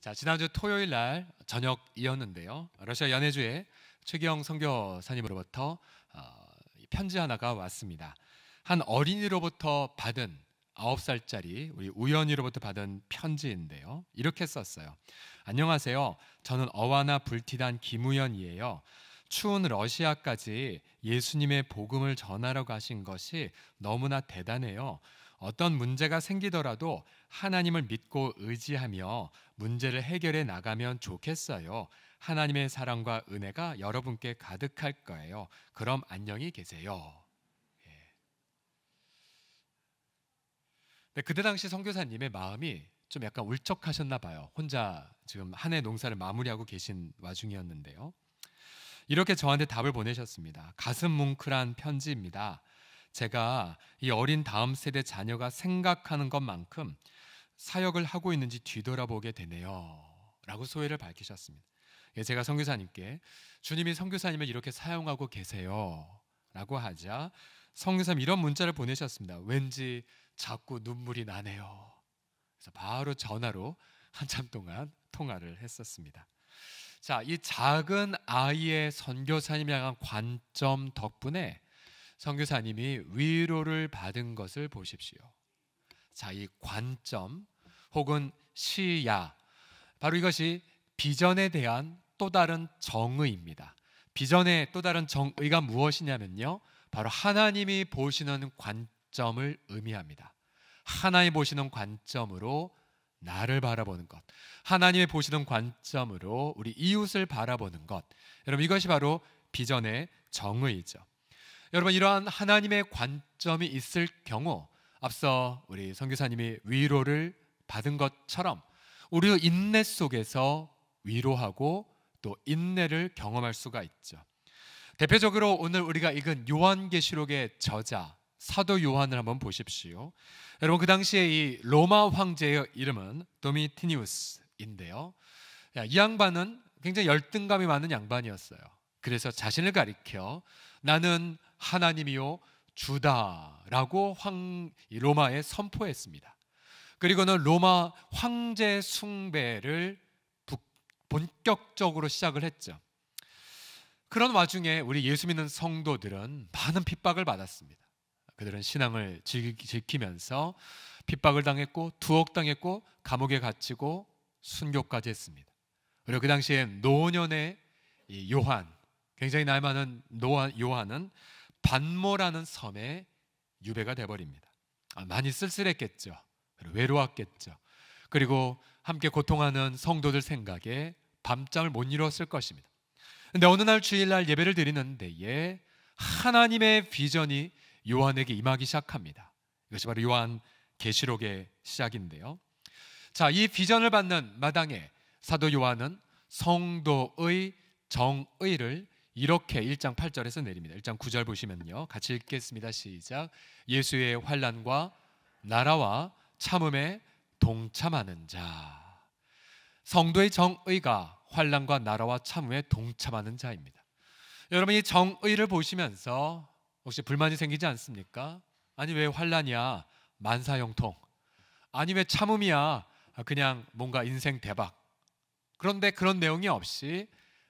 자, 지난주 토요일 날 저녁이었는데요. 러시아 연해주의 최기영 선교사님으로부터 편지 하나가 왔습니다. 한 어린이로부터 받은 9살짜리 우리 우연이로부터 받은 편지인데요. 이렇게 썼어요. 안녕하세요. 저는 어와나 불티단 김우연이에요. 추운 러시아까지 예수님의 복음을 전하러 가신 것이 너무나 대단해요. 어떤 문제가 생기더라도 하나님을 믿고 의지하며 문제를 해결해 나가면 좋겠어요. 하나님의 사랑과 은혜가 여러분께 가득할 거예요. 그럼 안녕히 계세요. 네, 그때 당시 선교사님의 마음이 좀 약간 울적하셨나 봐요. 혼자 지금 한 해 농사를 마무리하고 계신 와중이었는데요. 이렇게 저한테 답을 보내셨습니다. 가슴 뭉클한 편지입니다. 제가 이 어린 다음 세대 자녀가 생각하는 것만큼 사역을 하고 있는지 뒤돌아보게 되네요. 라고 소회를 밝히셨습니다. 제가 선교사님께 주님이 선교사님을 이렇게 사용하고 계세요. 라고 하자 선교사님 이런 문자를 보내셨습니다. 왠지 자꾸 눈물이 나네요. 그래서 바로 전화로 한참 동안 통화를 했었습니다. 자, 이 작은 아이의 선교사님에 향한 관점 덕분에 선교사님이 위로를 받은 것을 보십시오. 자, 이 관점 혹은 시야, 바로 이것이 비전에 대한 또 다른 정의입니다. 비전의 또 다른 정의가 무엇이냐면요, 바로 하나님이 보시는 관점을 의미합니다. 하나님이 보시는 관점으로 나를 바라보는 것, 하나님이 보시는 관점으로 우리 이웃을 바라보는 것, 여러분 이것이 바로 비전의 정의이죠. 여러분 이러한 하나님의 관점이 있을 경우 앞서 우리 선교사님이 위로를 받은 것처럼 우리도 인내 속에서 위로하고 또 인내를 경험할 수가 있죠. 대표적으로 오늘 우리가 읽은 요한계시록의 저자 사도 요한을 한번 보십시오. 여러분 그 당시에 이 로마 황제의 이름은 도미티니우스인데요. 이 양반은 굉장히 열등감이 많은 양반이었어요. 그래서 자신을 가리켜 나는 하나님이요 주다라고 로마에 선포했습니다. 그리고는 로마 황제 숭배를 본격적으로 시작을 했죠. 그런 와중에 우리 예수 믿는 성도들은 많은 핍박을 받았습니다. 그들은 신앙을 지키면서 핍박을 당했고 투옥당했고 감옥에 갇히고 순교까지 했습니다. 그리고 그 당시에 노년의 이 요한, 굉장히 나이 많은 요한은 반모라는 섬에 유배가 돼버립니다. 많이 쓸쓸했겠죠. 외로웠겠죠. 그리고 함께 고통하는 성도들 생각에 밤잠을 못 이뤘을 것입니다. 그런데 어느 날 주일날 예배를 드리는 데에 하나님의 비전이 요한에게 임하기 시작합니다. 이것이 바로 요한 계시록의 시작인데요. 자, 이 비전을 받는 마당에 사도 요한은 성도의 정의를 이렇게 1장 8절에서 내립니다. 1장 9절 보시면요, 같이 읽겠습니다. 시작. 예수의 환난과 나라와 참음에 동참하는 자. 성도의 정의가 환난과 나라와 참음에 동참하는 자입니다. 여러분 이 정의를 보시면서 혹시 불만이 생기지 않습니까? 아니 왜 환난이야? 만사형통. 아니 왜 참음이야? 그냥 뭔가 인생 대박. 그런데 그런 내용이 없이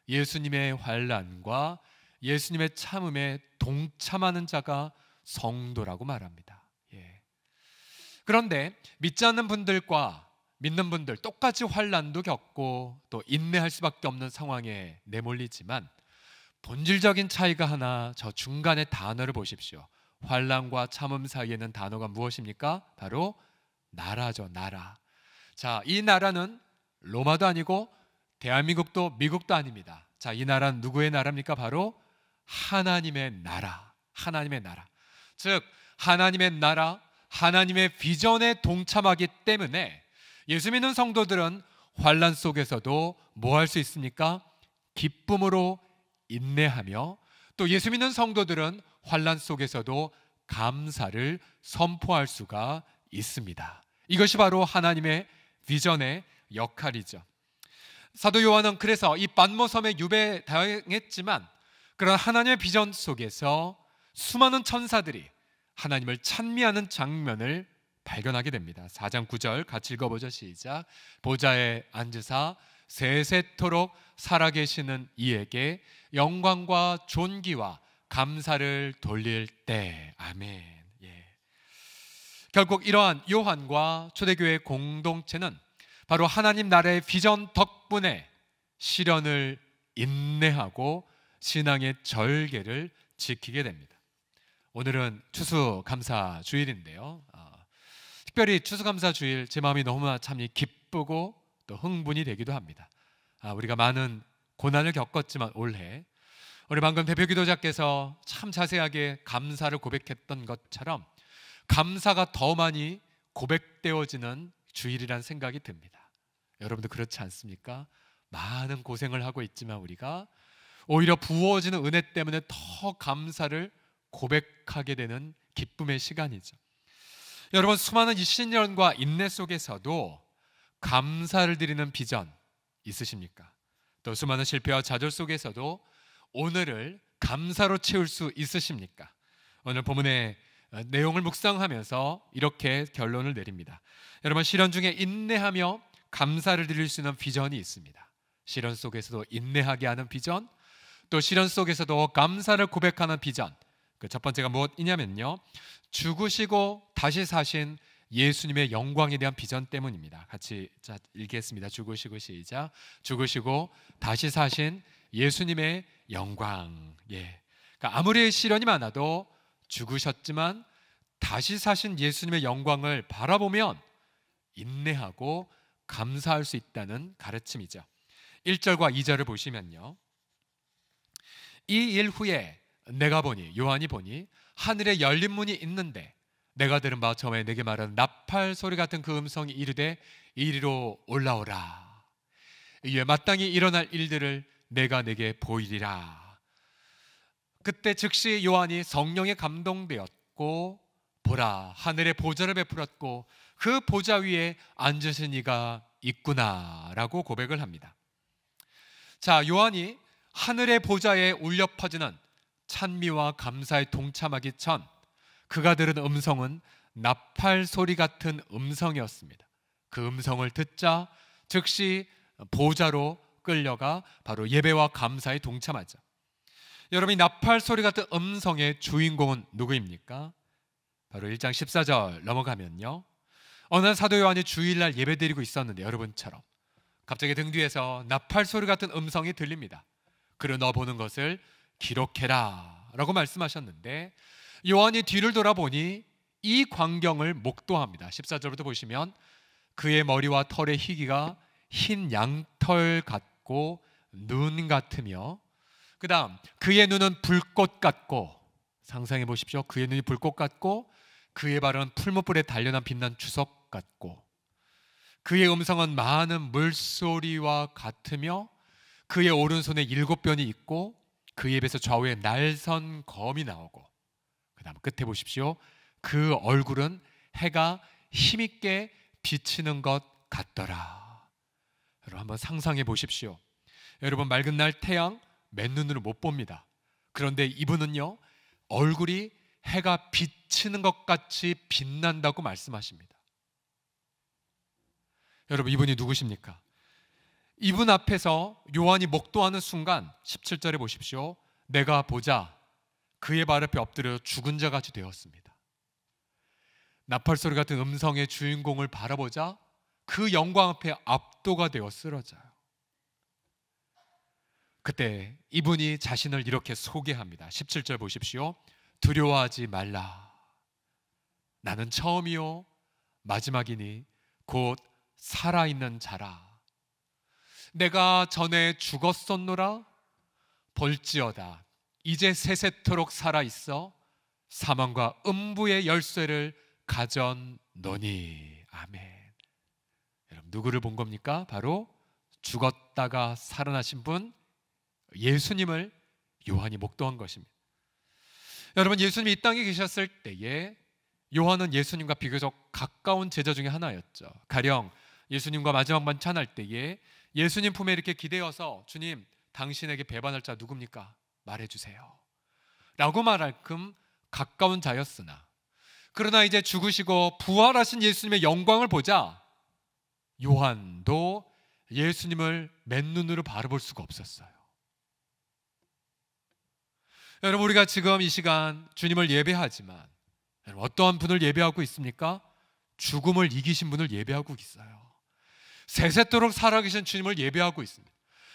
예수님의 환난과 예수님의 참음에 동참하는 자가 성도라고 말합니다. 그런데 믿지 않는 분들과 믿는 분들 똑같이 환난도 겪고 또 인내할 수밖에 없는 상황에 내몰리지만 본질적인 차이가 하나, 저 중간의 단어를 보십시오. 환난과 참음 사이에는 단어가 무엇입니까? 바로 나라죠. 나라. 자, 이 나라는 로마도 아니고 대한민국도 미국도 아닙니다. 자, 이 나라는 누구의 나라입니까? 바로 하나님의 나라. 하나님의 나라. 즉 하나님의 나라, 하나님의 비전에 동참하기 때문에 예수 믿는 성도들은 환난 속에서도 뭐 할 수 있습니까? 기쁨으로 인내하며, 또 예수 믿는 성도들은 환난 속에서도 감사를 선포할 수가 있습니다. 이것이 바로 하나님의 비전의 역할이죠. 사도 요한은 그래서 이 반모섬에 유배 당했지만 그런 하나님의 비전 속에서 수많은 천사들이 하나님을 찬미하는 장면을 발견하게 됩니다. 4장 9절 같이 읽어보죠. 시작. 보좌에 앉으사 세세토록 살아계시는 이에게 영광과 존귀와 감사를 돌릴 때. 아멘. 예. 결국 이러한 요한과 초대교회 공동체는 바로 하나님 나라의 비전 덕분에 시련을 인내하고 신앙의 절개를 지키게 됩니다. 오늘은 추수감사 주일인데요. 특별히 추수감사 주일 제 마음이 너무나 참 기쁘고 또 흥분이 되기도 합니다. 우리가 많은 고난을 겪었지만 올해 우리 방금 대표 기도자께서 참 자세하게 감사를 고백했던 것처럼 감사가 더 많이 고백되어지는 주일이란 생각이 듭니다. 여러분도 그렇지 않습니까? 많은 고생을 하고 있지만 우리가 오히려 부어지는 은혜 때문에 더 감사를 고백하게 되는 기쁨의 시간이죠. 여러분, 수많은 이 시련과 인내 속에서도 감사를 드리는 비전 있으십니까? 또 수많은 실패와 좌절 속에서도 오늘을 감사로 채울 수 있으십니까? 오늘 본문의 내용을 묵상하면서 이렇게 결론을 내립니다. 여러분, 시련 중에 인내하며 감사를 드릴 수 있는 비전이 있습니다. 시련 속에서도 인내하게 하는 비전, 또 시련 속에서도 감사를 고백하는 비전. 그 첫 번째가 무엇이냐면요, 죽으시고 다시 사신 예수님의 영광에 대한 비전 때문입니다. 같이 읽겠습니다. 죽으시고 시작. 죽으시고 다시 사신 예수님의 영광. 예. 그러니까 아무리 시련이 많아도 죽으셨지만 다시 사신 예수님의 영광을 바라보면 인내하고 감사할 수 있다는 가르침이죠. 1절과 2절을 보시면요, 이 일 후에 내가 보니, 요한이 보니 하늘에 열린 문이 있는데 내가 들은 바 처음에 내게 말한 나팔 소리 같은 그 음성이 이르되 이리로 올라오라. 이에 마땅히 일어날 일들을 내가 내게 보이리라. 그때 즉시 요한이 성령에 감동되었고 보라, 하늘의 보좌를 베풀었고 그 보좌 위에 앉으신 이가 있구나라고 고백을 합니다. 자, 요한이 하늘의 보좌에 울려 퍼지는 찬미와 감사에 동참하기 전 그가 들은 음성은 나팔 소리 같은 음성이었습니다. 그 음성을 듣자 즉시 보좌로 끌려가 바로 예배와 감사에 동참하죠. 여러분, 이 나팔 소리 같은 음성의 주인공은 누구입니까? 바로 1장 14절 넘어가면요, 어느 사도 요한이 주일날 예배드리고 있었는데 여러분처럼 갑자기 등 뒤에서 나팔 소리 같은 음성이 들립니다. 그를 너 보는 것을 기록해라 라고 말씀하셨는데 요한이 뒤를 돌아보니 이 광경을 목도합니다. 14절부터 보시면 그의 머리와 털의 희기가 흰 양털 같고 눈 같으며, 그 다음 그의 눈은 불꽃 같고, 상상해 보십시오. 그의 눈이 불꽃 같고 그의 발은 풀무불에 단련한 빛난 주석 같고, 그의 음성은 많은 물소리와 같으며 그의 오른손에 7변이 있고 그의 입에서 좌우에 날선 검이 나오고, 그 다음 끝에 보십시오. 그 얼굴은 해가 힘있게 비치는 것 같더라. 여러분 한번 상상해 보십시오. 여러분, 맑은 날 태양 맨눈으로 못 봅니다. 그런데 이분은요, 얼굴이 해가 비치는 것 같이 빛난다고 말씀하십니다. 여러분, 이분이 누구십니까? 이분 앞에서 요한이 목도하는 순간 17절에 보십시오. 내가 보자 그의 발 앞에 엎드려 죽은 자 같이 되었습니다. 나팔 소리 같은 음성의 주인공을 바라보자 그 영광 앞에 압도가 되어 쓰러져요. 그때 이분이 자신을 이렇게 소개합니다. 17절 보십시오. 두려워하지 말라. 나는 처음이요 마지막이니 곧 살아있는 자라. 내가 전에 죽었었노라. 볼지어다 이제 세세토록 살아있어 사망과 음부의 열쇠를 가졌노니. 아멘. 여러분, 누구를 본 겁니까? 바로 죽었다가 살아나신 분 예수님을 요한이 목도한 것입니다. 여러분, 예수님이 이 땅에 계셨을 때에 요한은 예수님과 비교적 가까운 제자 중에 하나였죠. 가령 예수님과 마지막 만찬할 때에 예수님 품에 이렇게 기대어서 주님, 당신에게 배반할 자 누굽니까? 말해주세요 라고 말할 끔 가까운 자였으나 그러나 이제 죽으시고 부활하신 예수님의 영광을 보자 요한도 예수님을 맨눈으로 바라볼 수가 없었어요. 여러분, 우리가 지금 이 시간 주님을 예배하지만 어떠한 분을 예배하고 있습니까? 죽음을 이기신 분을 예배하고 있어요. 세세토록 살아계신 주님을 예배하고 있습니다.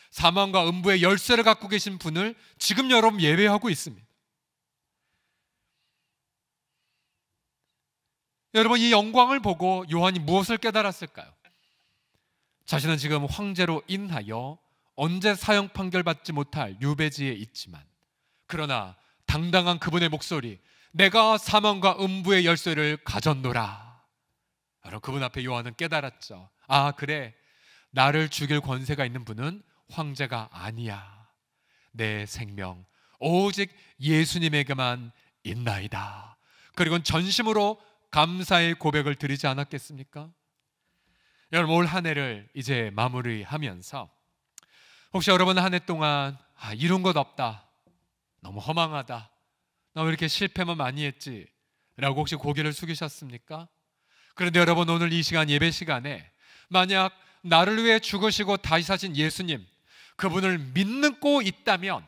사망과 음부의 열쇠를 갖고 계신 분을 지금 여러분 예배하고 있습니다. 여러분, 이 영광을 보고 요한이 무엇을 깨달았을까요? 자신은 지금 황제로 인하여 언제 사형 판결받지 못할 유배지에 있지만, 그러나 당당한 그분의 목소리, 내가 사망과 음부의 열쇠를 가졌노라. 바로 그분 앞에 요한은 깨달았죠. 아, 그래, 나를 죽일 권세가 있는 분은 황제가 아니야. 내 생명 오직 예수님에게만 있나이다. 그리고 전심으로 감사의 고백을 드리지 않았겠습니까? 여러분, 올 한 해를 이제 마무리하면서 혹시 여러분 한 해 동안 이룬 것 없다, 너무 허망하다, 나 왜 이렇게 실패만 많이 했지? 라고 혹시 고개를 숙이셨습니까? 그런데 여러분, 오늘 이 시간, 예배 시간에 만약 나를 위해 죽으시고 다시 사신 예수님, 그분을 믿고 있다면,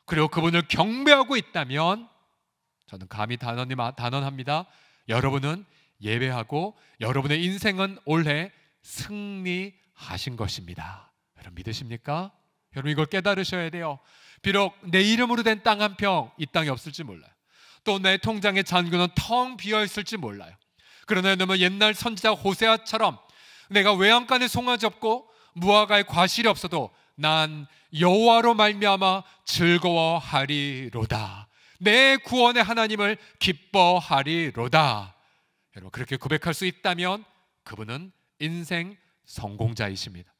그리고 그분을 경배하고 있다면, 저는 감히 단언합니다. 여러분은 예배하고 여러분의 인생은 올해 승리하신 것입니다. 여러분 믿으십니까? 여러분 이걸 깨달으셔야 돼요. 비록 내 이름으로 된 땅 한 평 이 땅에 없을지 몰라요. 또 내 통장의 잔고는 텅 비어 있을지 몰라요. 그러나 여러분, 옛날 선지자 호세아처럼 내가 외양간에 송아지 없고 무화과에 과실이 없어도 난 여호와로 말미암아 즐거워하리로다. 내 구원의 하나님을 기뻐하리로다. 여러분, 그렇게 고백할 수 있다면 그분은 인생 성공자이십니다.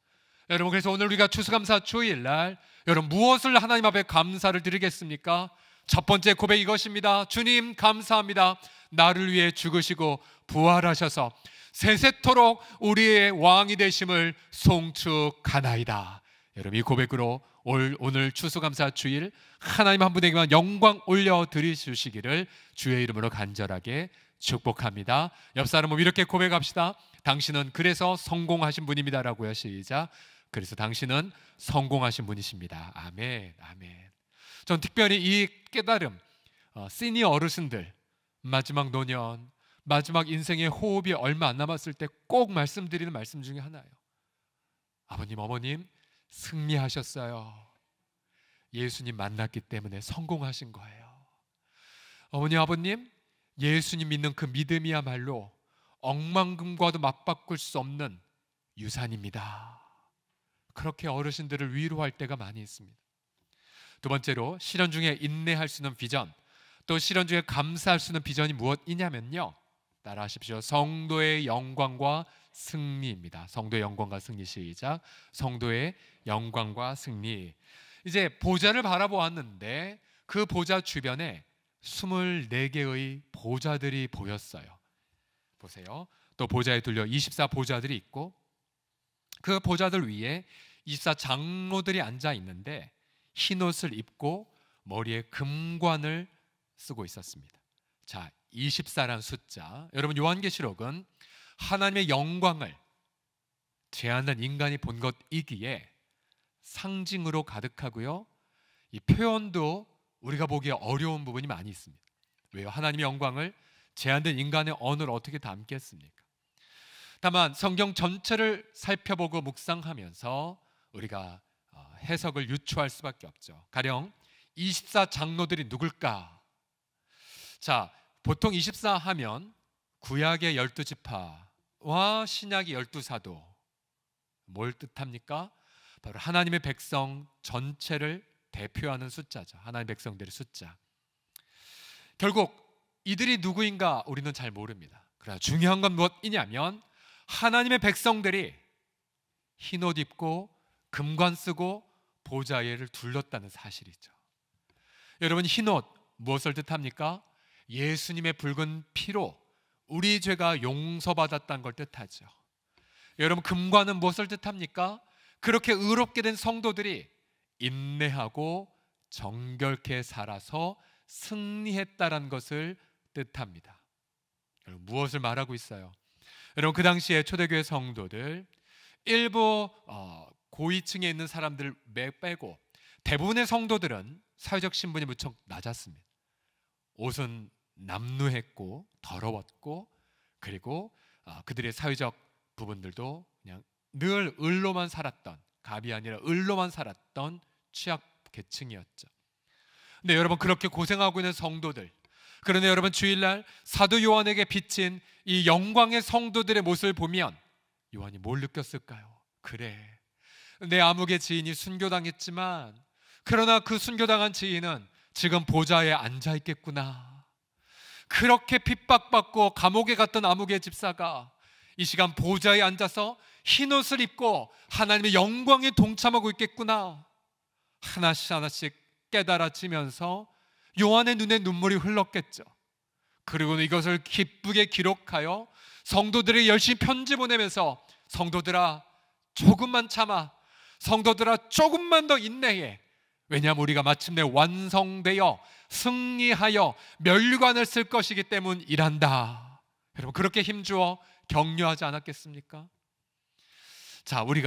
여러분, 그래서 오늘 우리가 추수감사 주일날 여러분 무엇을 하나님 앞에 감사를 드리겠습니까? 첫 번째 고백 이것입니다. 주님 감사합니다. 나를 위해 죽으시고 부활하셔서 세세토록 우리의 왕이 되심을 송축하나이다. 여러분 이 고백으로 오늘 추수감사 주일 하나님 한 분에게만 영광 올려드리시기를 주의 이름으로 간절하게 축복합니다. 옆 사람은 이렇게 고백합시다. 당신은 그래서 성공하신 분입니다라고요. 시작. 그래서 당신은 성공하신 분이십니다. 아멘, 아멘. 전 특별히 이 깨달음, 시니어 어르신들 마지막 노년, 마지막 인생의 호흡이 얼마 안 남았을 때 꼭 말씀드리는 말씀 중에 하나예요. 아버님, 어머님 승리하셨어요. 예수님 만났기 때문에 성공하신 거예요. 어머니, 아버님 예수님 믿는 그 믿음이야말로 억만금과도 맞바꿀 수 없는 유산입니다. 그렇게 어르신들을 위로할 때가 많이 있습니다. 두 번째로 시련 중에 인내할 수 있는 비전, 또 시련 중에 감사할 수 있는 비전이 무엇이냐면요, 따라하십시오. 성도의 영광과 승리입니다. 성도의 영광과 승리. 시작. 성도의 영광과 승리. 이제 보좌를 바라보았는데 그 보좌 주변에 24개의 보좌들이 보였어요. 보세요. 또 보좌에 둘려 24 보좌들이 있고 그 보좌들 위에 24 장로들이 앉아 있는데 흰 옷을 입고 머리에 금관을 쓰고 있었습니다. 자, 24란 숫자. 여러분 요한계시록은 하나님의 영광을 제한된 인간이 본 것이기에 상징으로 가득하고요. 이 표현도 우리가 보기에 어려운 부분이 많이 있습니다. 왜요? 하나님의 영광을 제한된 인간의 언어를 어떻게 담겠습니까? 다만 성경 전체를 살펴보고 묵상하면서 우리가 해석을 유추할 수밖에 없죠. 가령 24 장로들이 누굴까? 자, 보통 24 하면 구약의 12지파와 신약의 12사도 뭘 뜻합니까? 바로 하나님의 백성 전체를 대표하는 숫자죠. 하나님의 백성들의 숫자. 결국 이들이 누구인가 우리는 잘 모릅니다. 그러나 중요한 건 무엇이냐면 하나님의 백성들이 흰옷 입고 금관 쓰고 보좌를 둘렀다는 사실이죠. 여러분 흰옷 무엇을 뜻합니까? 예수님의 붉은 피로 우리 죄가 용서받았다는 걸 뜻하죠. 여러분 금관은 무엇을 뜻합니까? 그렇게 의롭게 된 성도들이 인내하고 정결케 살아서 승리했다는 것을 뜻합니다. 여러분, 무엇을 말하고 있어요? 여러분, 그 당시에 초대교회 성도들 일부 고위층에 있는 사람들 빼고 대부분의 성도들은 사회적 신분이 무척 낮았습니다. 옷은 남루했고 더러웠고, 그리고 그들의 사회적 부분들도 그냥 늘 을로만 살았던, 갑이 아니라 을로만 살았던 취약 계층이었죠. 근데 여러분, 그렇게 고생하고 있는 성도들, 그런데 여러분, 주일날 사도 요한에게 비친 이 영광의 성도들의 모습을 보면 요한이 뭘 느꼈을까요? 그래, 내 암흑의 지인이 순교당했지만 그러나 그 순교당한 지인은 지금 보좌에 앉아 있겠구나. 그렇게 핍박받고 감옥에 갔던 암흑의 집사가 이 시간 보좌에 앉아서 흰옷을 입고 하나님의 영광에 동참하고 있겠구나. 하나씩 하나씩 깨달아지면서 요한의 눈에 눈물이 흘렀겠죠. 그리고 이것을 기쁘게 기록하여 성도들에게 열심히 편지 보내면서, 성도들아 조금만 참아, 성도들아 조금만 더 인내해. 왜냐하면 우리가 마침내 완성되어 승리하여 멸관을 쓸 것이기 때문이란다. 여러분, 그렇게 힘주어 격려하지 않았겠습니까? 자, 우리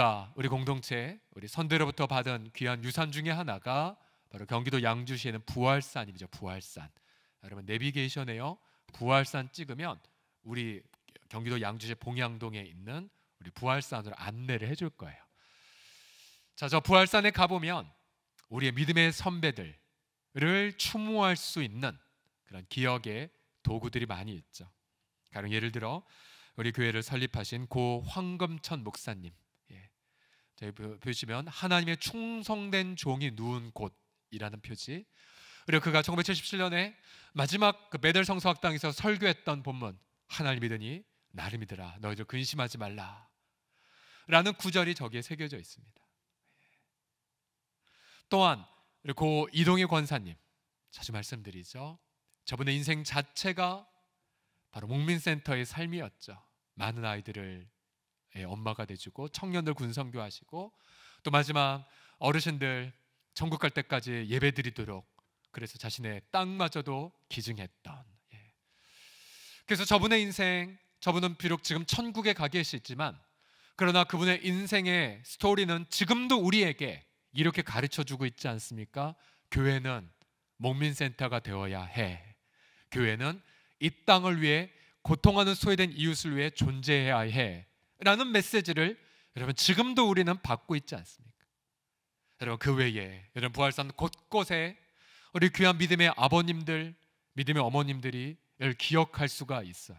공동체, 우리 선대로부터 받은 귀한 유산 중에 하나가 바로 경기도 양주시에는 부활산이죠. 부활산. 여러분, 내비게이션에요, 부활산 찍으면 우리 경기도 양주시 봉양동에 있는 우리 부활산으로 안내를 해줄 거예요. 자, 저 부활산에 가보면 우리의 믿음의 선배들을 추모할 수 있는 그런 기억의 도구들이 많이 있죠. 가령 예를 들어 우리 교회를 설립하신 고 황금천 목사님, 저희 보시면 하나님의 충성된 종이 누운 곳이라는 표지, 그리고 그가 1977년에 마지막 그 베델 성서학당에서 설교했던 본문, 하나님 믿으니 나를 믿으라, 너희들 근심하지 말라 라는 구절이 저기에 새겨져 있습니다. 또한 고 이동희 권사님, 자주 말씀드리죠. 저분의 인생 자체가 바로 목민센터의 삶이었죠. 많은 아이들을 엄마가 돼주고 청년들 군선교하시고, 또 마지막 어르신들 천국 갈 때까지 예배 드리도록, 그래서 자신의 땅마저도 기증했던. 그래서 저분의 인생, 저분은 비록 지금 천국에 가 계시지만 그러나 그분의 인생의 스토리는 지금도 우리에게 이렇게 가르쳐주고 있지 않습니까? 교회는 목민센터가 되어야 해. 교회는 이 땅을 위해 고통하는 소외된 이웃을 위해 존재해야 해 라는 메시지를 여러분, 지금도 우리는 받고 있지 않습니까? 여러분, 그 외에 여러분, 부활산 곳곳에 우리 귀한 믿음의 아버님들, 믿음의 어머님들이 이를 기억할 수가 있어요.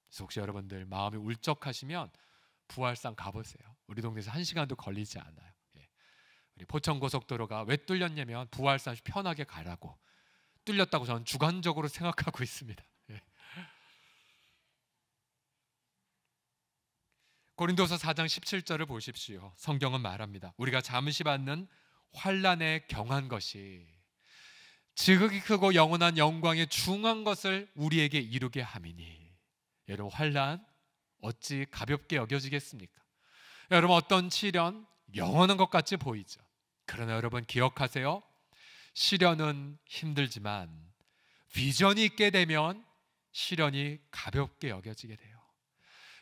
그래서 혹시 여러분들 마음이 울적하시면 부활산 가보세요. 우리 동네에서 1시간도 걸리지 않아요. 우리 포천고속도로가 왜 뚫렸냐면 부활산 편하게 가라고 뚫렸다고 저는 주관적으로 생각하고 있습니다. 고린도서 4장 17절을 보십시오. 성경은 말합니다. 우리가 잠시 받는 환난에 경한 것이 지극히 크고 영원한 영광의 중한 것을 우리에게 이루게 함이니. 여러분, 환난 어찌 가볍게 여겨지겠습니까? 여러분, 어떤 시련 영원한 것 같이 보이죠. 그러나 여러분 기억하세요. 시련은 힘들지만 비전이 있게 되면 시련이 가볍게 여겨지게 돼요.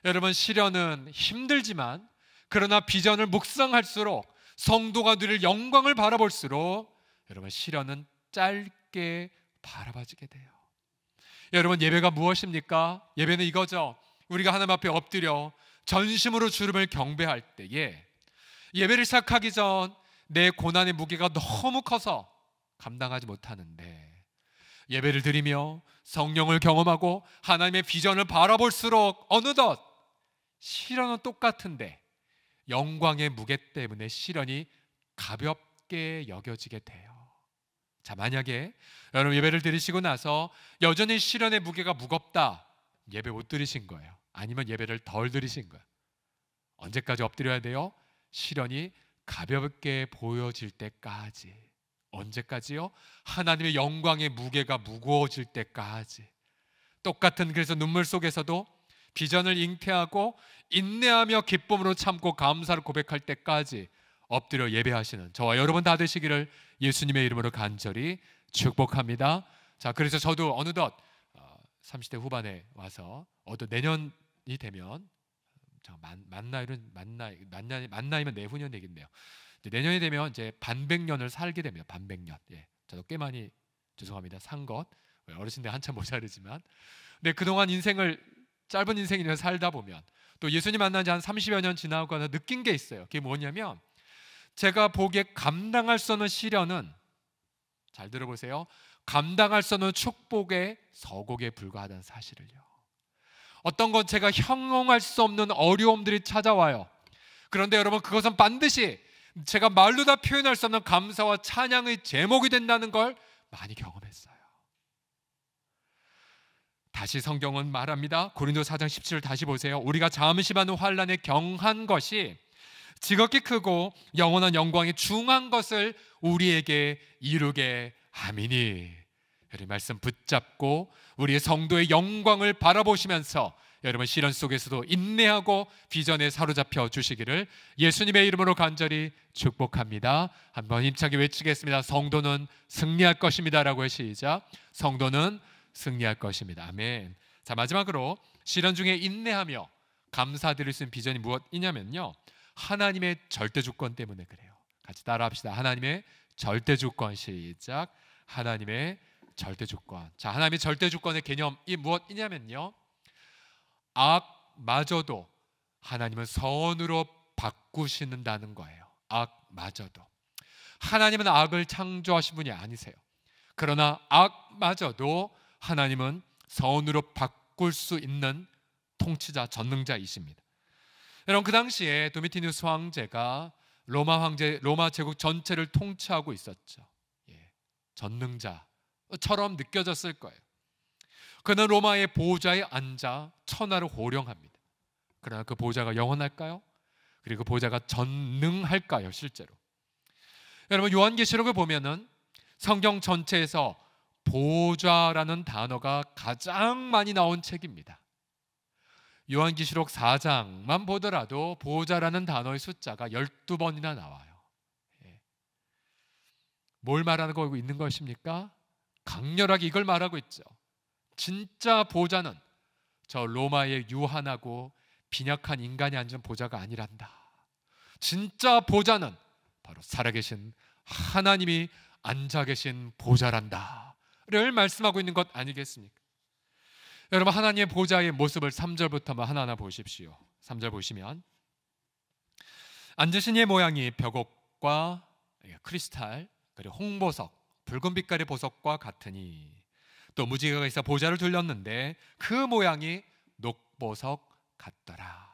여러분, 시련은 힘들지만 그러나 비전을 묵상할수록, 성도가 누릴 영광을 바라볼수록 여러분, 시련은 짧게 바라봐지게 돼요. 여러분, 예배가 무엇입니까? 예배는 이거죠. 우리가 하나님 앞에 엎드려 전심으로 주님을 경배할 때에, 예배를 시작하기 전 내 고난의 무게가 너무 커서 감당하지 못하는데, 예배를 드리며 성령을 경험하고 하나님의 비전을 바라볼수록 어느덧 시련은 똑같은데 영광의 무게 때문에 시련이 가볍게 여겨지게 돼요. 자, 만약에 여러분 예배를 드리시고 나서 여전히 시련의 무게가 무겁다, 예배 못 드리신 거예요. 아니면 예배를 덜 드리신 거예요. 언제까지 엎드려야 돼요? 시련이 가볍게 보여질 때까지. 언제까지요? 하나님의 영광의 무게가 무거워질 때까지. 똑같은, 그래서 눈물 속에서도 비전을 잉태하고 인내하며 기쁨으로 참고 감사를 고백할 때까지 엎드려 예배하시는 저와 여러분 다 되시기를 예수님의 이름으로 간절히 축복합니다. 자, 그래서 저도 어느덧 30대 후반에 와서 내년이 되면 만나이면 내후년 되겠네요. 내년이 되면 이제 반백년을 살게 됩니다. 반백년. 예, 저도 꽤 많이 죄송합니다. 산 것 어르신들 한참 모자르지만, 근데 그동안 짧은 인생을 살다 보면 또 예수님 만난 지 한 30여 년 지나고 나서 느낀 게 있어요. 그게 뭐냐면 제가 보기에 감당할 수 없는 시련은, 잘 들어보세요, 감당할 수 없는 축복의 서곡에 불과하다는 사실을요. 어떤 건 제가 형용할 수 없는 어려움들이 찾아와요. 그런데 여러분, 그것은 반드시 제가 말로 다 표현할 수 없는 감사와 찬양의 제목이 된다는 걸 많이 경험했어요. 다시 성경은 말합니다. 고린도 4장 17절 다시 보세요. 우리가 잠시만 환난에 경한 것이 지극히 크고 영원한 영광이 중한 것을 우리에게 이루게 함이니. 여러분, 말씀 붙잡고 우리의 성도의 영광을 바라보시면서 여러분, 시련 속에서도 인내하고 비전에 사로잡혀 주시기를 예수님의 이름으로 간절히 축복합니다. 한번 힘차게 외치겠습니다. 성도는 승리할 것입니다 라고. 시작. 성도는 승리할 것입니다. 아멘. 자, 마지막으로 시련 중에 인내하며 감사드릴 수 있는 비전이 무엇이냐면요, 하나님의 절대 주권 때문에 그래요. 같이 따라합시다. 하나님의 절대 주권. 시작. 하나님의 절대 주권. 자, 하나님의 절대 주권의 개념이 무엇이냐면요, 악마저도 하나님은 선으로 바꾸신다는 거예요. 악마저도. 하나님은 악을 창조하신 분이 아니세요. 그러나 악마저도 하나님은 선으로 바꿀 수 있는 통치자, 전능자이십니다. 여러분, 그 당시에 도미티누스 황제가 로마 제국 전체를 통치하고 있었죠. 예, 전능자처럼 느껴졌을 거예요. 그는 로마의 보좌에 앉아 천하를 호령합니다. 그러나 그 보좌가 영원할까요? 그리고 그 보좌가 전능할까요? 실제로 여러분, 요한계시록을 보면은 성경 전체에서 보좌라는 단어가 가장 많이 나온 책입니다. 요한계시록 4장만 보더라도 보좌라는 단어의 숫자가 12번이나 나와요. 예. 뭘 말하고 있는 것입니까? 강렬하게 이걸 말하고 있죠. 진짜 보좌는 저 로마의 유한하고 빈약한 인간이 앉은 보좌가 아니란다. 진짜 보좌는 바로 살아계신 하나님이 앉아 계신 보좌란다 를 말씀하고 있는 것 아니겠습니까? 여러분, 하나님의 보좌의 모습을 3절부터 하나하나 보십시오. 3절 보시면 앉으신 이의 모양이 벽옥과 크리스탈 그리고 홍보석, 붉은 빛깔의 보석과 같으니, 또 무지개가 있어 보좌를 둘렀는데 그 모양이 녹보석 같더라.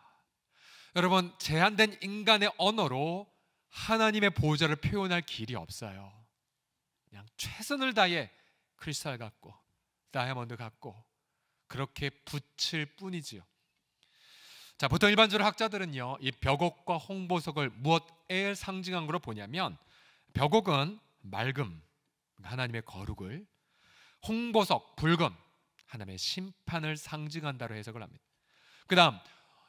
여러분, 제한된 인간의 언어로 하나님의 보좌를 표현할 길이 없어요. 그냥 최선을 다해 크리스탈 같고 다이아몬드 같고 그렇게 붙일 뿐이지요. 자, 보통 일반적으로 학자들은요, 이 벽옥과 홍보석을 무엇에 상징한 걸로 보냐면, 벽옥은 맑음, 하나님의 거룩을, 홍보석, 붉음, 하나님의 심판을 상징한다로 해석을 합니다. 그 다음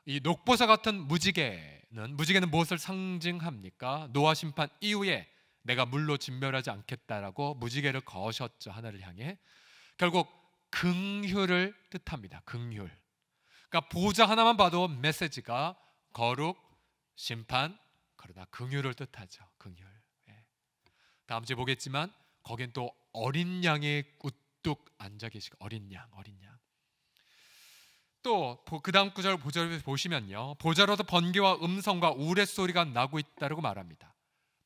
이 녹보석 같은 무지개는 무엇을 상징합니까? 노아 심판 이후에 내가 물로 진멸하지 않겠다라고 무지개를 거셨죠, 하늘을 향해. 결국 긍휼을 뜻합니다. 긍휼. 그러니까 보좌 하나만 봐도 메시지가 거룩, 심판, 그러나 긍휼을 뜻하죠. 긍휼. 예. 다음 주에 보겠지만 거긴 또 어린 양이 우뚝 앉아 계시고, 어린 양. 또 그 다음 구절 보시면요, 보좌로도 번개와 음성과 우레소리가 나고 있다고 말합니다.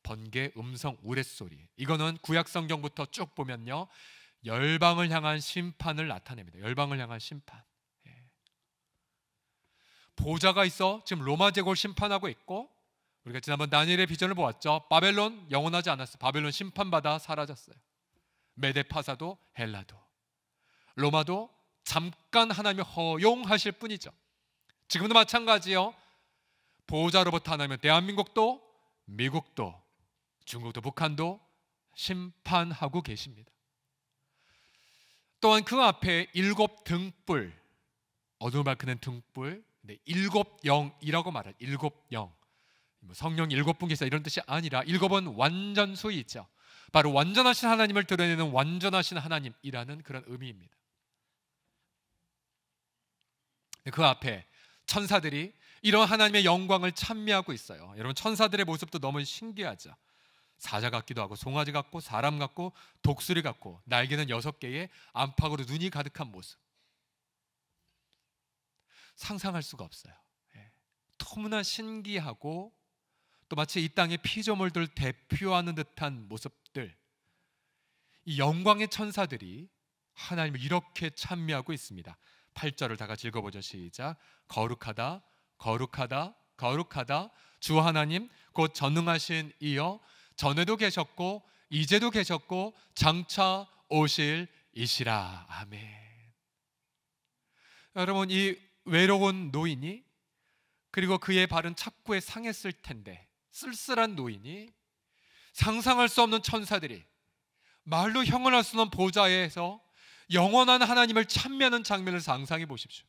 번개, 음성, 우레소리. 이거는 구약 성경부터 쭉 보면요, 열방을 향한 심판을 나타냅니다. 열방을 향한 심판. 예. 보좌가 있어 지금 로마 제국을 심판하고 있고, 우리가 지난번 다니엘의 비전을 보았죠. 바벨론 영원하지 않았어요. 바벨론 심판받아 사라졌어요. 메데파사도 헬라도 로마도 잠깐 하나님이 허용하실 뿐이죠. 지금도 마찬가지요. 보좌로부터 하나님은 대한민국도, 미국도, 중국도, 북한도 심판하고 계십니다. 또한 그 앞에 7 등불, 어둠을 밝히는 등불, 7 영이라고 말해요. 7 영. 성령 7분 계시다 이런 뜻이 아니라 7은 완전수이죠. 바로 완전하신 하나님을 드러내는 완전하신 하나님이라는 그런 의미입니다. 그 앞에 천사들이 이런 하나님의 영광을 찬미하고 있어요. 여러분, 천사들의 모습도 너무 신기하죠. 사자 같기도 하고 송아지 같고 사람 같고 독수리 같고 날개는 6개의 안팎으로 눈이 가득한 모습, 상상할 수가 없어요. 예. 너무나 신기하고 또 마치 이 땅의 피조물들을 대표하는 듯한 모습들, 이 영광의 천사들이 하나님을 이렇게 찬미하고 있습니다. 8절을 다 같이 읽어보죠. 시작. 거룩하다 거룩하다 거룩하다 주 하나님 곧 전능하신 이여, 전에도 계셨고 이제도 계셨고 장차 오실 이시라. 아멘. 여러분, 이 외로운 노인이, 그리고 그의 발은 착고에 상했을 텐데 쓸쓸한 노인이, 상상할 수 없는 천사들이, 말로 형언할 수 없는 보좌에서 영원한 하나님을 찬미하는 장면을 상상해 보십시오.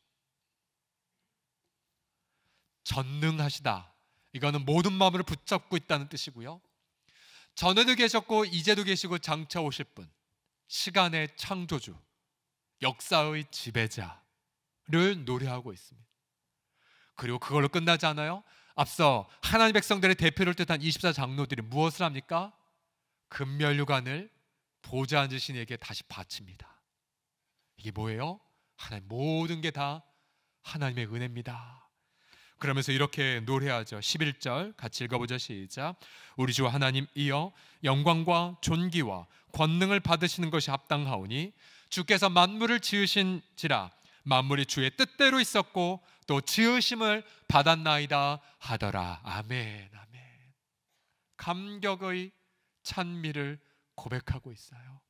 전능하시다, 이거는 모든 마음을 붙잡고 있다는 뜻이고요. 전에도 계셨고 이제도 계시고 장차 오실 분, 시간의 창조주, 역사의 지배자를 노래하고 있습니다. 그리고 그걸로 끝나지 않아요. 앞서 하나님 백성들의 대표를 뜻한 24장로들이 무엇을 합니까? 금면류관을 보좌 앉으신 이에게 다시 바칩니다. 이게 뭐예요? 하나님, 모든 게 다 하나님의 은혜입니다. 그러면서 이렇게 노래하죠. 11절 같이 읽어보죠. 시작. 우리 주 하나님이여, 영광과 존귀와 권능을 받으시는 것이 합당하오니 주께서 만물을 지으신지라 만물이 주의 뜻대로 있었고 또 지으심을 받았나이다 하더라. 아멘. 아멘. 감격의 찬미를 고백하고 있어요.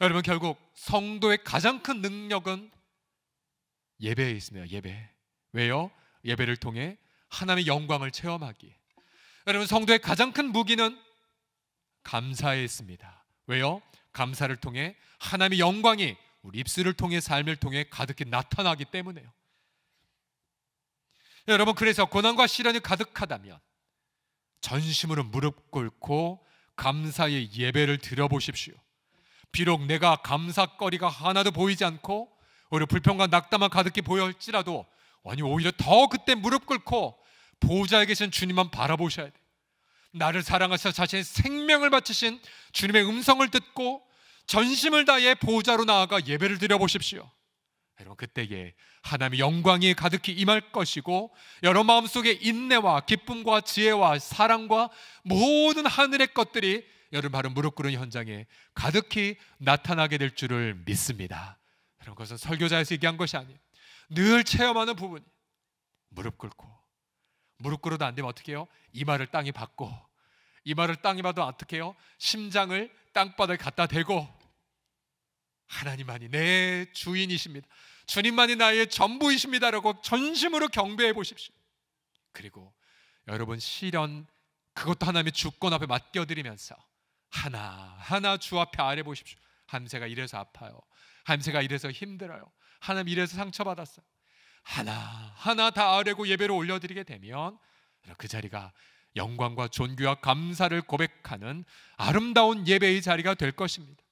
여러분, 결국 성도의 가장 큰 능력은 예배에 있습니다. 예배. 왜요? 예배를 통해 하나님의 영광을 체험하기. 여러분, 성도의 가장 큰 무기는 감사에 있습니다. 왜요? 감사를 통해 하나님의 영광이 우리 입술을 통해, 삶을 통해 가득히 나타나기 때문에요. 여러분, 그래서 고난과 시련이 가득하다면 전심으로 무릎 꿇고 감사의 예배를 드려보십시오. 비록 내가 감사거리가 하나도 보이지 않고 오히려 불평과 낙담만 가득히 보일지라도, 아니 오히려 더 그때 무릎 꿇고 보좌에 계신 주님만 바라보셔야 돼요. 나를 사랑하셔서 자신의 생명을 바치신 주님의 음성을 듣고 전심을 다해 보좌로 나아가 예배를 드려보십시오. 여러분, 그때에 하나님의 영광이 가득히 임할 것이고 여러분 마음속에 인내와 기쁨과 지혜와 사랑과 모든 하늘의 것들이 여러분 바로 무릎 꿇은 현장에 가득히 나타나게 될 줄을 믿습니다. 여러분, 그것은 설교자에서 얘기한 것이 아니에요. 늘 체험하는 부분이, 무릎 꿇고, 무릎 꿇어도 안 되면 어떻게 해요? 이마를 땅에 박고, 이마를 땅에 봐도 어떻게 해요? 심장을 땅바닥에 갖다 대고, 하나님만이 내 주인이십니다, 주님만이 나의 전부이십니다라고 전심으로 경배해 보십시오. 그리고 여러분, 시련, 그것도 하나님의 주권 앞에 맡겨드리면서 하나하나 주 앞에 아뢰 보십시오. 하나님, 제가 이래서 아파요. 하나님, 제가 이래서 힘들어요. 하나님, 이래서 상처받았어요. 하나하나 다 아뢰고 예배로 올려드리게 되면 그 자리가 영광과 존귀와 감사를 고백하는 아름다운 예배의 자리가 될 것입니다.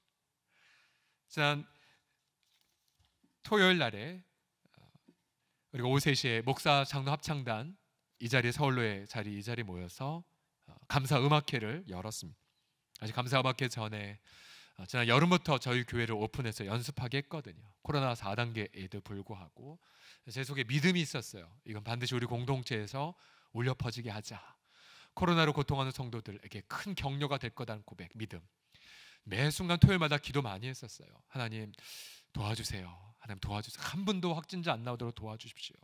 지난 토요일 날에 그리고 오후 3시에 목사 장로 합창단 이 자리에, 서울로의 자리, 이 자리에 모여서 감사 음악회를 열었습니다. 아직 감사 음악회 전에 지난 여름부터 저희 교회를 오픈해서 연습하게 했거든요. 코로나 4단계에도 불구하고 제 속에 믿음이 있었어요. 이건 반드시 우리 공동체에서 울려 퍼지게 하자. 코로나로 고통하는 성도들에게 큰 격려가 될 거다는 고백, 믿음. 매 순간 토요일마다 기도 많이 했었어요. 하나님 도와주세요. 하나님 도와주세요. 한 분도 확진자 안 나오도록 도와주십시오.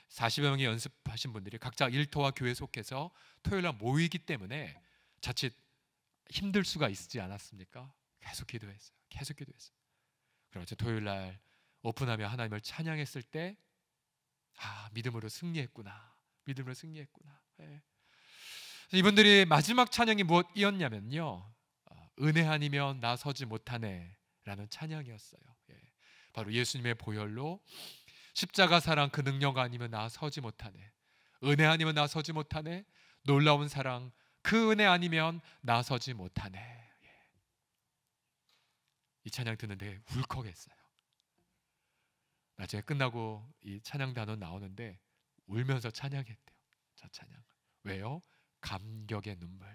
40여 명의 연습하신 분들이 각자 일터와 교회 속해서 토요일날 모이기 때문에 자칫 힘들 수가 있지 않았습니까? 계속 기도했어요. 계속 기도했어요. 그럼 어제 토요일날 오픈하며 하나님을 찬양했을 때, 믿음으로 승리했구나. 믿음으로 승리했구나. 네. 이분들이 마지막 찬양이 무엇이었냐면요, 은혜 아니면 나 서지 못하네 라는 찬양이었어요. 예. 바로 예수님의 보혈로 십자가 사랑, 그 능력 아니면 나 서지 못하네. 은혜 아니면 나 서지 못하네. 놀라운 사랑, 그 은혜 아니면 나 서지 못하네. 이 찬양 듣는데 울컥했어요. 나중에 끝나고 이 찬양 단원 나오는데 울면서 찬양했대요. 저 찬양. 왜요? 감격의 눈물,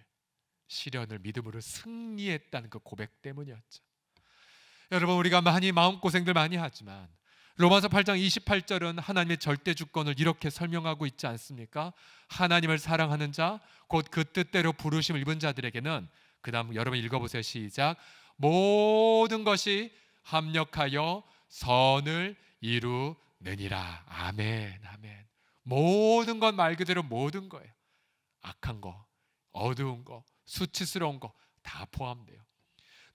시련을 믿음으로 승리했다는 그 고백 때문이었죠. 여러분, 우리가 많이 마음고생들 많이 하지만 로마서 8장 28절은 하나님의 절대 주권을 이렇게 설명하고 있지 않습니까? 하나님을 사랑하는 자, 곧 그 뜻대로 부르심을 입은 자들에게는, 그 다음 여러분 읽어보세요. 시작. 모든 것이 합력하여 선을 이루느니라. 아멘, 아멘. 모든 것, 말 그대로 모든 거예요. 악한 거, 어두운 거, 수치스러운 거 다 포함돼요.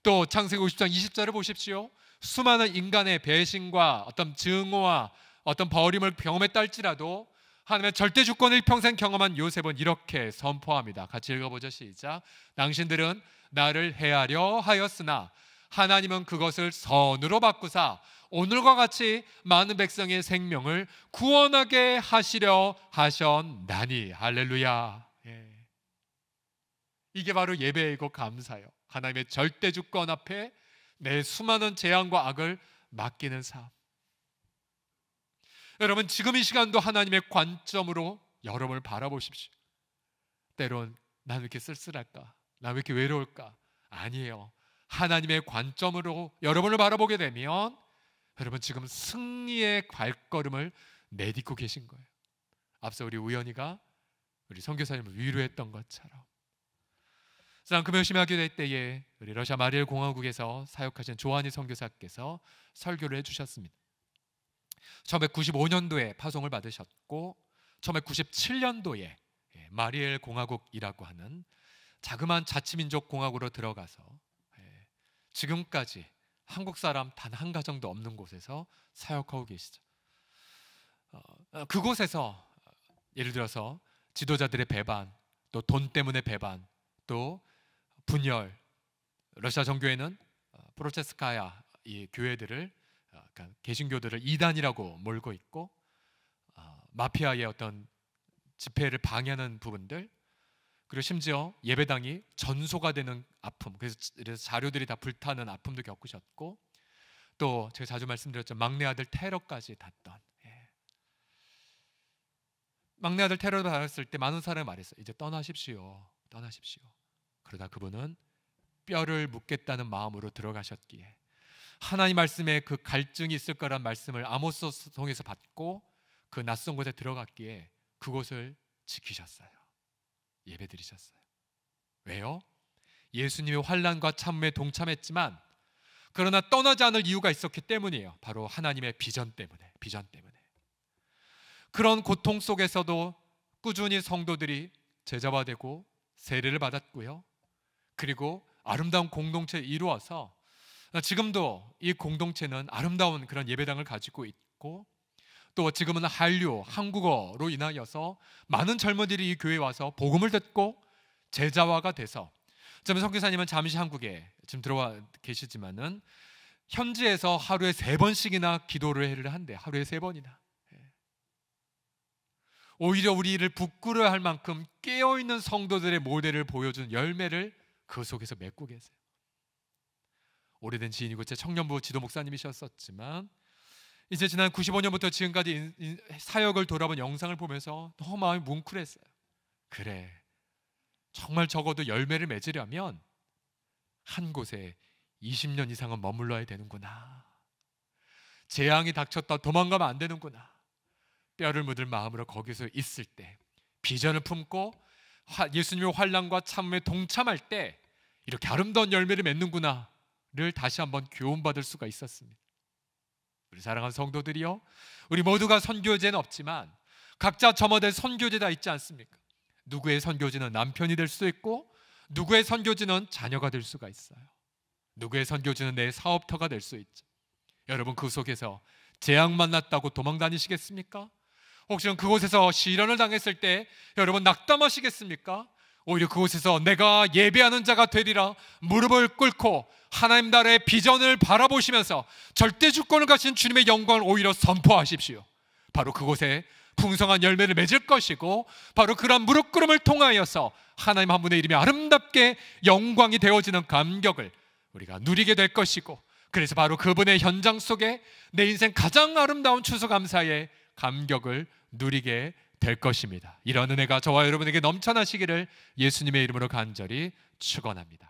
또 창세기 50장 20절을 보십시오. 수많은 인간의 배신과 어떤 증오와 어떤 버림을 경험했다 할지라도 하나님의 절대 주권을 평생 경험한 요셉은 이렇게 선포합니다. 같이 읽어보죠. 시작. 당신들은 나를 해하려 하였으나 하나님은 그것을 선으로 바꾸사 오늘과 같이 많은 백성의 생명을 구원하게 하시려 하셨나니. 할렐루야. 예. 이게 바로 예배이고 감사요. 하나님의 절대 주권 앞에 내 수많은 재앙과 악을 맡기는 삶. 여러분, 지금 이 시간도 하나님의 관점으로 여러분을 바라보십시오. 때론 난 왜 이렇게 쓸쓸할까? 난 왜 이렇게 외로울까? 아니에요. 하나님의 관점으로 여러분을 바라보게 되면 여러분 지금 승리의 발걸음을 내딛고 계신 거예요. 앞서 우리 우연이가 우리 선교사님을 위로했던 것처럼. 쌍금 열심히 하게 될 때에 우리 러시아 마리엘 공화국에서 사역하신 조한희 선교사께서 설교를 해주셨습니다. 1995년도에 파송을 받으셨고 1997년도에 마리엘 공화국이라고 하는 자그마한 자치민족 공화국으로 들어가서 지금까지 한국 사람 단 한 가정도 없는 곳에서 사역하고 계시죠. 그곳에서 예를 들어서 지도자들의 배반, 또 돈 때문에 배반, 또 분열, 러시아 정교회는 프로체스카야 이 교회들을, 그러니까 개신교들을 이단이라고 몰고 있고 마피아의 어떤 집회를 방해하는 부분들, 그리고 심지어 예배당이 전소가 되는 아픔, 그래서 자료들이 다 불타는 아픔도 겪으셨고, 또 제가 자주 말씀드렸죠, 막내 아들 테러까지 탔던. 막내 아들 테러를 받았을 때 많은 사람이 말했어요. 이제 떠나십시오, 떠나십시오. 그러다 그분은 뼈를 묻겠다는 마음으로 들어가셨기에 하나님 말씀에 그 갈증이 있을 거란 말씀을 아모스 통해서 받고 그 낯선 곳에 들어갔기에 그곳을 지키셨어요. 예배드리셨어요. 왜요? 예수님의 환난과 참음에 동참했지만 그러나 떠나지 않을 이유가 있었기 때문이에요. 바로 하나님의 비전 때문에, 비전 때문에. 그런 고통 속에서도 꾸준히 성도들이 제자화되고 세례를 받았고요. 그리고 아름다운 공동체를 이루어서 지금도 이 공동체는 아름다운 그런 예배당을 가지고 있고, 또 지금은 한류, 한국어로 인하여서 많은 젊은이들이 이 교회에 와서 복음을 듣고 제자화가 돼서, 저는 선교사님은 잠시 한국에 지금 들어와 계시지만은 현지에서 하루에 3번씩이나 기도를 한대. 하루에 3번이나. 오히려 우리를 부끄러워할 만큼 깨어있는 성도들의 모델을 보여준 열매를 그 속에서 맺고 계세요. 오래된 지인이고 제 청년부 지도 목사님이셨었지만 이제 지난 95년부터 지금까지 사역을 돌아본 영상을 보면서 너무 마음이 뭉클했어요. 그래, 정말 적어도 열매를 맺으려면 한 곳에 20년 이상은 머물러야 되는구나. 재앙이 닥쳤다 도망가면 안 되는구나. 뼈를 묻을 마음으로 거기서 있을 때, 비전을 품고 예수님의 환난과 참음에 동참할 때 이렇게 아름다운 열매를 맺는구나를 다시 한번 교훈받을 수가 있었습니다. 우리 사랑하는 성도들이요, 우리 모두가 선교제는 없지만 각자 점화된 선교제가 있지 않습니까? 누구의 선교지는 남편이 될 수도 있고, 누구의 선교지는 자녀가 될 수가 있어요. 누구의 선교지는 내 사업터가 될 수 있죠. 여러분, 그 속에서 재앙 만났다고 도망 다니시겠습니까? 혹시는 그곳에서 시련을 당했을 때 여러분 낙담하시겠습니까? 오히려 그곳에서 내가 예배하는 자가 되리라 무릎을 꿇고 하나님 나라의 비전을 바라보시면서 절대 주권을 가진 주님의 영광을 오히려 선포하십시오. 바로 그곳에 풍성한 열매를 맺을 것이고, 바로 그런 무릎 꿇음을 통하여서 하나님 한 분의 이름이 아름답게 영광이 되어지는 감격을 우리가 누리게 될 것이고, 그래서 바로 그분의 현장 속에 내 인생 가장 아름다운 추수감사의 감격을 누리게 될 것입니다. 이런 은혜가 저와 여러분에게 넘쳐나시기를 예수님의 이름으로 간절히 축원합니다.